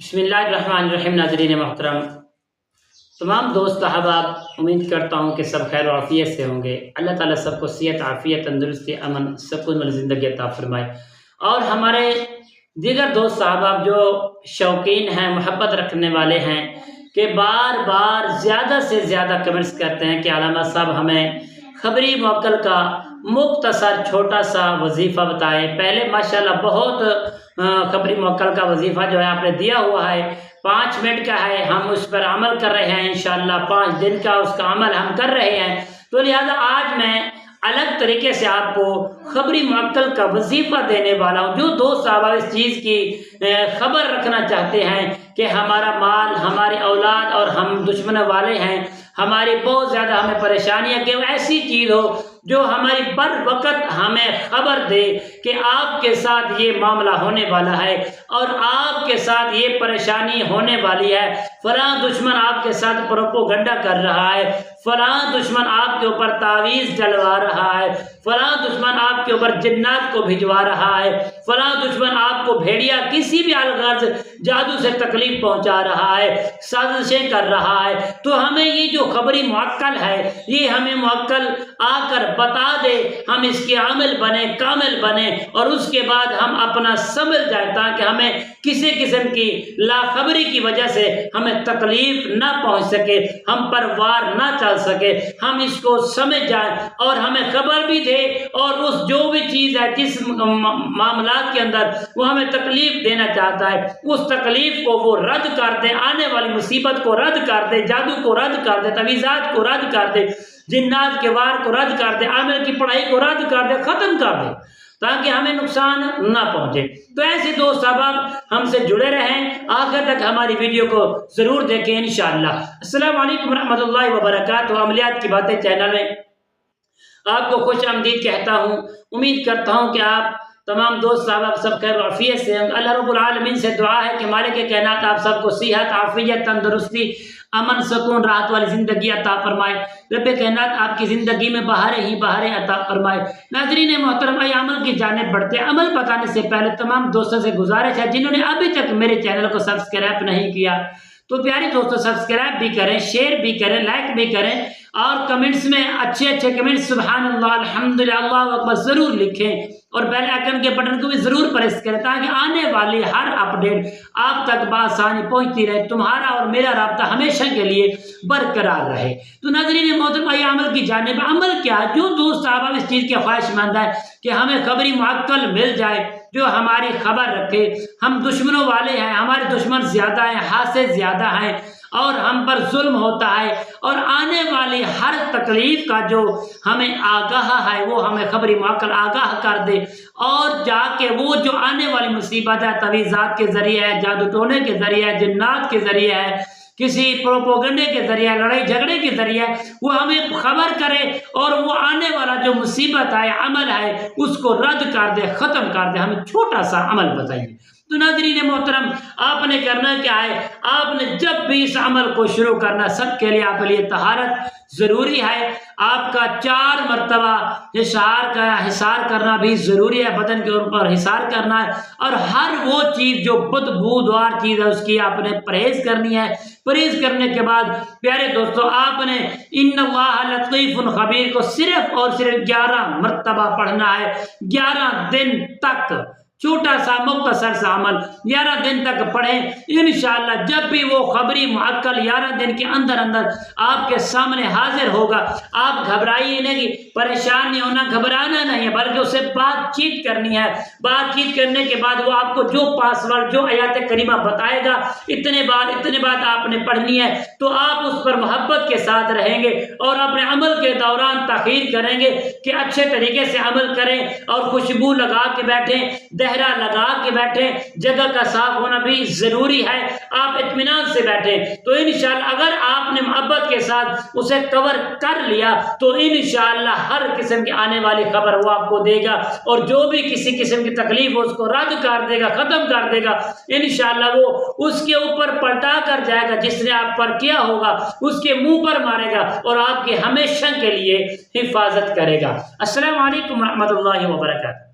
بسم اللہ الرحمن الرحیم۔ ناظرین محترم، تمام دوست احباب، امید کرتا ہوں کہ سب خیر و عافیت سے ہوں گے۔ اللہ تعالیٰ سب کو صحت، عافیت، تندرستی، امن، سکون والی زندگی عطا فرمائے۔ اور ہمارے دیگر دوست احباب جو شوقین ہیں، محبت رکھنے والے ہیں، کہ بار بار زیادہ سے زیادہ کمنٹس کرتے ہیں کہ علامہ صاحب ہمیں خبری موکل کا مختصر چھوٹا سا وظیفہ بتائیں۔ پہلے ماشاءاللہ بہت خبری موکل کا وظیفہ جو ہے آپ نے دیا ہوا ہے، 5 منٹ کا ہے، ہم اس پر عمل کر رہے ہیں، انشاءاللہ 5 دن کا اس کا عمل ہم کر رہے ہیں۔ تو لہذا آج میں الگ طریقے سے آپ کو خبری موکل کا وظیفہ دینے والا ہوں۔ جو دوست صاحب اس چیز کی خبر رکھنا چاہتے ہیں کہ ہمارا مال، ہماری اولاد اور ہم دشمنوں والے ہیں، ہماری بہت زیادہ ہمیں پریشانیاں، کہ ایسی چیز ہو جو ہماری بر وقت ہمیں خبر دے کہ آپ کے ساتھ یہ معاملہ ہونے والا ہے اور آپ کے ساتھ یہ پریشانی ہونے والی ہے، فلاں دشمن آپ کے ساتھ پروپیگنڈا کر رہا ہے، فلاں دشمن آپ کے اوپر تعویذ ڈلوا رہا ہے، فلاں دشمن آپ کے اوپر جنات کو بھجوا رہا ہے، فلاں دشمن آپ کو بھیڑیا کسی بھی الغرض جادو سے تکلیف پہنچا رہا ہے، سازشیں کر رہا ہے۔ تو ہمیں یہ جو خبری موکل ہے، یہ ہمیں موکل آ کر بتا دے، ہم اس کے عامل بنے، کامل بنے، اور اس کے بعد ہم اپنا سمجھ جائیں، تاکہ ہمیں کسی قسم کی لاخبری کی وجہ سے ہمیں تکلیف نہ پہنچ سکے، ہم پر وار نہ چل سکے، ہم اس کو سمجھ جائیں اور ہمیں خبر بھی دے، اور اس جو بھی چیز ہے جس معاملات کے اندر وہ ہمیں تکلیف دینا چاہتا ہے، اس تکلیف کو وہ رد کر دے، آنے والی مصیبت کو رد کر دے، جادو کو رد کر دے، تعویذات کو رد کر دے، جنات کے وار کو رد کر دے، عامل کی پڑھائی کو رد کر دے، ختم کر دے، تاکہ ہمیں نقصان نہ پہنچے۔ تو ایسے دوست احباب ہم سے جڑے رہیں، آخر تک ہماری ویڈیو کو ضرور دیکھیں انشاءاللہ۔ السلام علیکم ورحمۃ اللہ وبرکاتہ۔ عملیات کی باتیں چینل میں آپ کو خوش آمدید کہتا ہوں۔ امید کرتا ہوں کہ آپ تمام دوست صاحب سب خیر و عافیت سے ہیں۔ اللہ رب العالمین سے دعا ہے کہ مالک کائنات آپ سب کو صحت، عافیت، تندرستی، امن، سکون، راحت والی زندگی عطا فرمائے۔ رب کائنات آپ کی زندگی میں بہاریں ہی بہاریں عطا فرمائے۔ ناظرین محترم، عمل کی جانب بڑھتے ہیں۔ عمل بتانے سے پہلے تمام دوستوں سے گزارش ہے، جنہوں نے ابھی تک میرے چینل کو سبسکرائب نہیں کیا، تو پیاری دوستوں سبسکرائب بھی کریں، شیئر بھی کریں، لائک بھی کریں، اور کمنٹس میں اچھے اچھے کمنٹس سبحان اللہ، الحمدللہ، اللہ اکبر ضرور لکھیں، اور بیل آئیکن کے بٹن کو بھی ضرور پریس کریں، تاکہ آنے والی ہر اپڈیٹ آپ تک بآسانی پہنچتی رہے، تمہارا اور میرا رابطہ ہمیشہ کے لیے برقرار رہے۔ تو ناظرین محترم، عمل کی جانب، عمل کیا ہے؟ جو دوست آپ اس چیز کے خواہش مند ہے کہ ہمیں خبری موکل مل جائے جو ہماری خبر رکھے، ہم دشمنوں والے ہیں، ہمارے دشمن زیادہ ہیں، حاسد زیادہ ہیں، اور ہم پر ظلم ہوتا ہے، اور آنے والی ہر تکلیف کا جو ہمیں آگاہ ہے وہ ہمیں خبری موکل آگاہ کر دے، اور جا کے وہ جو آنے والی مصیبت ہے، تعویذات کے ذریعے ہے، جادو ٹونے کے ذریعے ہے، جنات کے ذریعے ہے، کسی پروپیگنڈے کے ذریعے، لڑائی جھگڑے کے ذریعے، وہ ہمیں خبر کرے، اور وہ آنے والا جو مصیبت ہے، عمل ہے، اس کو رد کر دے، ختم کر دے۔ ہمیں چھوٹا سا عمل بتائیے۔ تو ناظرین محترم، آپ نے کرنا کیا ہے؟ آپ نے جب بھی اس عمل کو شروع کرنا، سب کے لیے آپ کے لیے طہارت ضروری ہے۔ آپ کا 4 مرتبہ حصار کرنا بھی ضروری ہے، بدن کے اوپر حصار کرنا ہے، اور ہر وہ چیز جو بدبودار چیز ہے اس کی آپ نے پرہیز کرنی ہے۔ پرہیز کرنے کے بعد پیارے دوستو، آپ نے ان اللہ لطیف خبیر کو صرف اور صرف 11 مرتبہ پڑھنا ہے، 11 دن تک۔ چھوٹا سا مختصر سا عمل 11 دن تک پڑھیں انشاءاللہ۔ جب بھی وہ خبری موکل 11 دن کے اندر آپ کے سامنے حاضر ہوگا، آپ گھبرائیے نہیں، پریشان نہیں ہونا، گھبرانا نہیں ہے، بلکہ اسے بات چیت کرنی ہے۔ بات چیت کرنے کے بعد وہ آپ کو جو پاسورڈ، جو آیات کریمہ بتائے گا، اتنے بات آپ نے پڑھنی ہے، تو آپ اس پر محبت کے ساتھ رہیں گے، اور اپنے عمل کے دوران تاخیر کریں گے کہ اچھے طریقے سے عمل کریں، اور خوشبو لگا کے بیٹھیں، دہرا لگا کے بیٹھیں، جگہ کا صاف ہونا بھی ضروری ہے، آپ اطمینان سے بیٹھیں۔ تو انشاءاللہ اگر آپ نے محبت کے ساتھ اسے کور کر لیا، تو انشاءاللہ ہر قسم کی آنے والی خبر وہ آپ کو دے گا، اور جو بھی کسی قسم کی تکلیف اس کو رد کر دے گا، ختم کر دے گا۔ انشاءاللہ وہ اس کے اوپر پلٹا کر جائے گا، جس نے آپ پر کیا ہوگا اس کے منہ پر مارے گا، اور آپ کی ہمیشہ کے لیے حفاظت کرے گا۔ السلام علیکم ورحمۃ اللہ وبرکاتہ۔